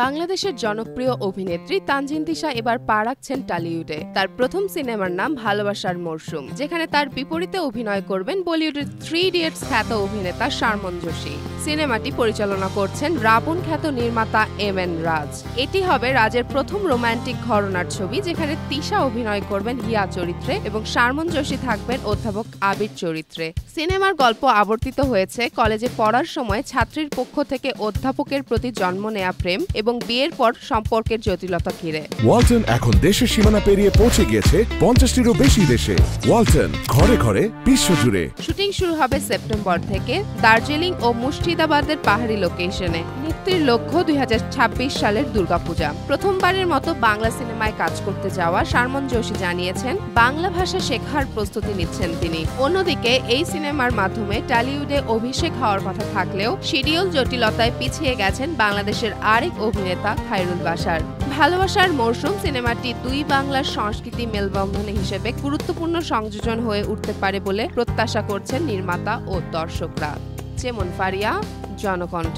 বাংলাদেশের জনপ্রিয় অভিনেত্রী তানজিন তিশা এবার পা রাখছেন টলিউডে। তার প্রথম সিনেমার নাম ভালোবাসার মরশুম, যেখানে তার বিপরীতে অভিনয় করবেন বলিউডের 3 ইডিয়টস খ্যাত অভিনেতা শারমন জোশী। সিনেমাটি পরিচালনা করছেন রাবণ খ্যাত নির্মাতা এম.এন. রাজ। এটি হবে রাজের প্রথম রোমান্টিক ঘরানার ছবি, যেখানে তিশা অভিনয় করবেন হিয়া চরিত্রে এবং শারমন জোশী থাকবেন অধ্যাপক আবির চরিত্রে। সিনেমার গল্প আবর্তিত হয়েছে কলেজে পড়ার সময় ছাত্রীর পক্ষ থেকে অধ্যাপকের প্রতি জন্ম নেয়া প্রেম এবং বিয়ের পর সম্পর্কের জটিলতা ঘিরে। ওয়ালটন এখন দেশের সীমানা পেরিয়ে পৌঁছে গিয়েছে 50টিরও বেশি দেশে। ওয়ালটন, ঘরে ঘরে বিশ্বজুড়ে। শুটিং শুরু হবে সেপ্টেম্বর থেকে দার্জিলিং ও মুর্শিদাবাদের পাহাড়ি লোকেশনে। মুক্তির লক্ষ্য 2026 সালের দুর্গাপূজা। প্রথমবারের মতো বাংলা সিনেমায় কাজ করতে যাওয়া শারমন জোশী জানিয়েছেন বাংলা ভাষা শেখার প্রস্তুতি নিচ্ছেন তিনি। অন্যদিকে এই সিনেমার মাধ্যমে টলিউডে অভিষেক হওয়ার কথা থাকলেও শিডিউল জটিলতায় পিছিয়ে গেছেন বাংলাদেশের আরেক অভিনেতা খায়রুল বাশার। ভালোবাসার মরশুম সিনেমাটি দুই বাংলার সংস্কৃতি মেলবন্ধনে হিসেবে গুরুত্বপূর্ণ সংযোজন হয়ে উঠতে পারে বলে প্রত্যাশা করছেন নির্মাতা ও দর্শকরা। যেমন ফারিয়া, জনকণ্ঠ।